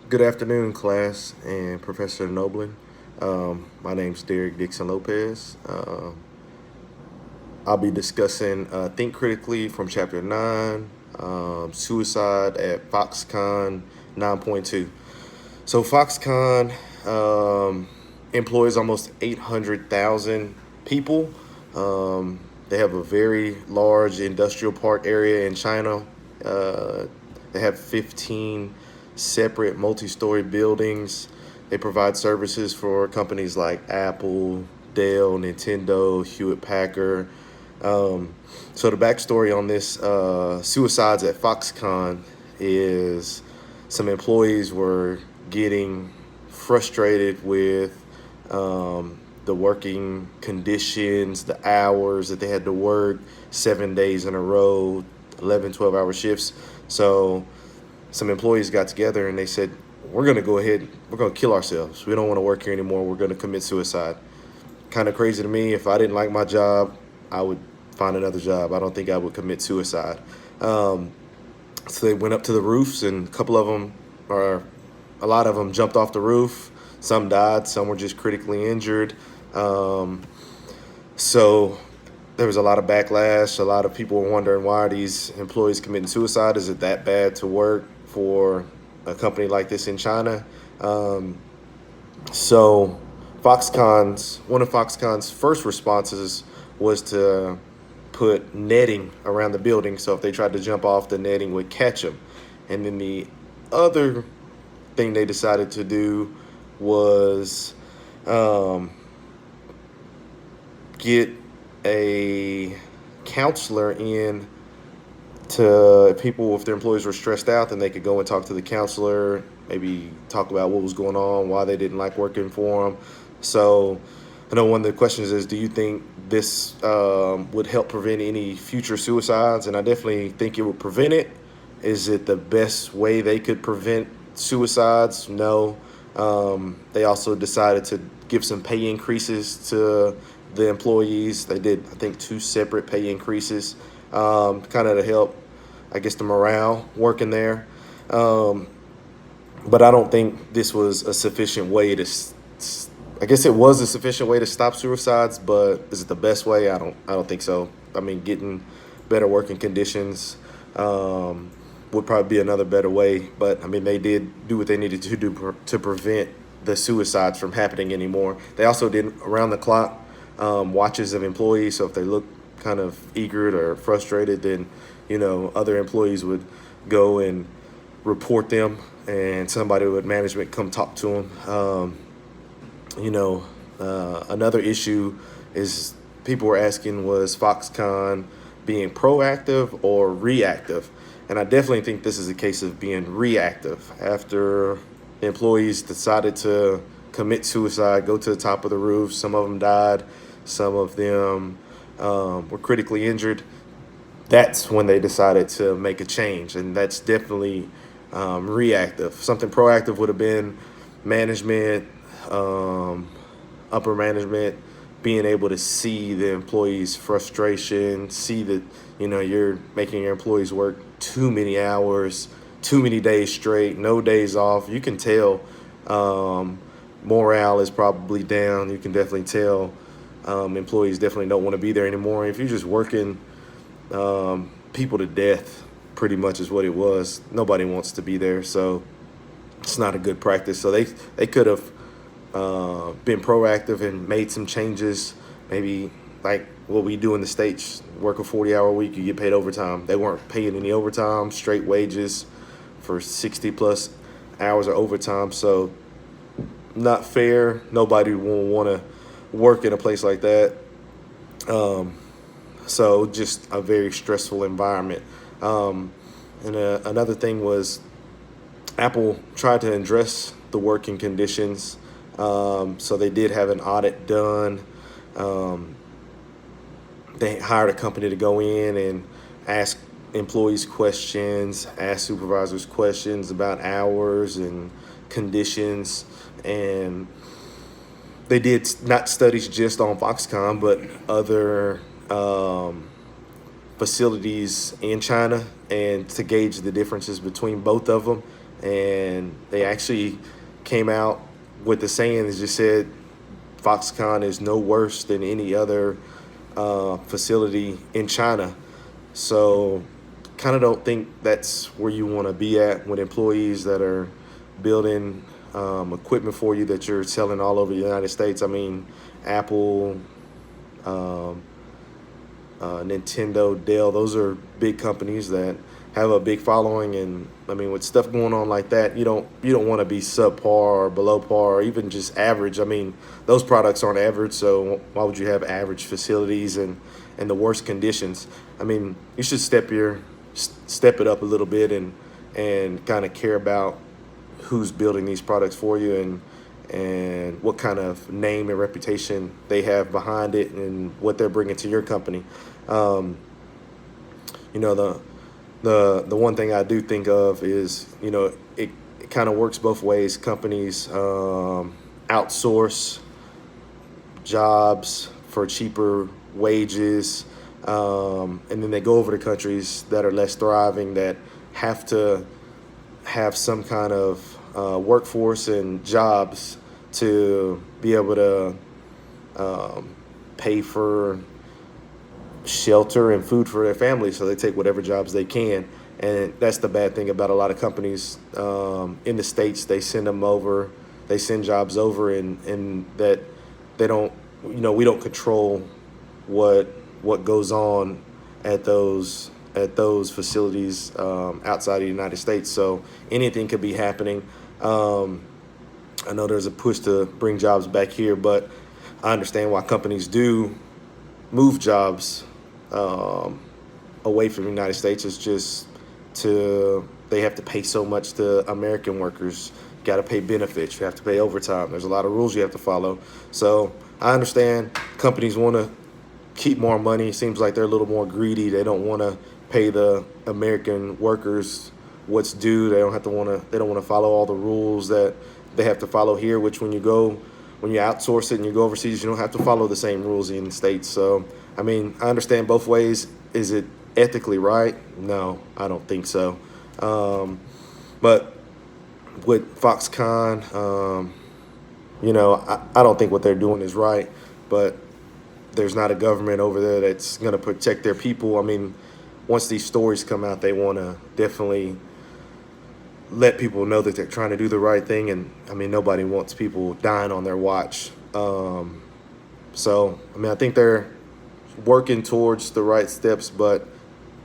Good afternoon, class and Professor Noblin. My name's Derek Dixon Lopez. I'll be discussing Think Critically from Chapter 9, Suicide at Foxconn 9.2. So, Foxconn employs almost 800,000 people. They have a very large industrial park area in China. They have 15 separate multi-story buildings. They provide services for companies like Apple, Dell, Nintendo, Hewlett Packard. So the backstory on this suicides at Foxconn is some employees were getting frustrated with the working conditions, the hours that they had to work 7 days in a row, 11, 12-hour shifts. So some employees got together and they said, we're going to go ahead, we're going to kill ourselves. We don't want to work here anymore. We're going to commit suicide. Kind of crazy to me. If I didn't like my job, I would find another job. I don't think I would commit suicide. So they went up to the roofs, and a couple of them, or a lot of them, jumped off the roof. Some died. Some were just critically injured. So there was a lot of backlash. A lot of people were wondering, why are these employees committing suicide? Is it that bad to work for a company like this in China? So one of Foxconn's first responses was to put netting around the building, so if they tried to jump off, the netting would catch them. And then the other thing they decided to do was get a counselor in to people. If their employees were stressed out, then they could go and talk to the counselor, maybe talk about what was going on, why they didn't like working for them. So I know one of the questions is, do you think this would help prevent any future suicides? And I definitely think it would prevent it. Is it the best way they could prevent suicides? No. They also decided to give some pay increases to the employees. They did, I think, two separate pay increases, kind of to help, I guess, the morale working there. Um, but I don't think this was a sufficient way to. I guess it was a sufficient way to stop suicides, but is it the best way? I don't think so. I mean, getting better working conditions would probably be another better way. But I mean, they did do what they needed to do to prevent the suicides from happening anymore. They also did around the clock watches of employees. So if they look kind of eager or frustrated, then other employees would go and report them, and somebody with management come talk to them. Another issue is people were asking, was Foxconn being proactive or reactive? And I definitely think this is a case of being reactive. After the employees decided to commit suicide, go to the top of the roof, some of them died, some of them were critically injured. That's when they decided to make a change, and that's definitely reactive. Something proactive would have been management, um, upper management, being able to see the employees' frustration, see that you're making your employees work too many hours, too many days straight, no days off. You can tell um, morale is probably down. You can definitely tell employees definitely don't want to be there anymore. If you're just working people to death, pretty much is what it was. Nobody wants to be there, so it's not a good practice. So they could have been proactive and made some changes. Maybe like what we do in the States, work a 40-hour week, you get paid overtime. They weren't paying any overtime, straight wages for 60 plus hours of overtime. So not fair. Nobody will want to work in a place like that. So just a very stressful environment. And another thing was Apple tried to address the working conditions. So they did have an audit done. Um, they hired a company to go in and ask employees questions, ask supervisors questions about hours and conditions. And they did not studies just on Foxconn, but other facilities in China, and to gauge the differences between both of them. and they actually came out with the saying that just said Foxconn is no worse than any other facility in China. So, kind of don't think that's where you want to be at with employees that are building equipment for you that you're selling all over the United States. I mean, Apple, um, Nintendo, Dell, those are big companies that have a big following. And I mean, with stuff going on like that, you don't want to be subpar or below par or even just average. I mean, those products aren't average, so why would you have average facilities and the worst conditions? I mean, you should step it up a little bit and kind of care about who's building these products for you and what kind of name and reputation they have behind it and what they're bringing to your company. Um, you know, the one thing I do think of is, it kind of works both ways. Companies outsource jobs for cheaper wages, and then they go over to countries that are less thriving, that have to have some kind of workforce and jobs to be able to pay for shelter and food for their families. So they take whatever jobs they can. And that's the bad thing about a lot of companies in the States. They send jobs over, and that they don't, we don't control what goes on at those facilities outside of the United States. So anything could be happening. I know there's a push to bring jobs back here, but I understand why companies do move jobs away from the United States. It's just they have to pay so much to American workers. You got to pay benefits. You have to pay overtime. There's a lot of rules you have to follow. So I understand companies want to keep more money. It seems like they're a little more greedy. They don't want to pay the American workers what's due. They don't want to follow all the rules that they have to follow here, which when you outsource it and you go overseas, you don't have to follow the same rules in the States. So, I mean, I understand both ways. Is it ethically right? No, I don't think so. But with Foxconn, I don't think what they're doing is right, but there's not a government over there that's going to protect their people. I mean, once these stories come out, they want to definitely let people know that they're trying to do the right thing. And I mean, nobody wants people dying on their watch. So, I mean, I think they're working towards the right steps, but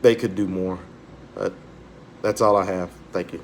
they could do more. But that's all I have. Thank you.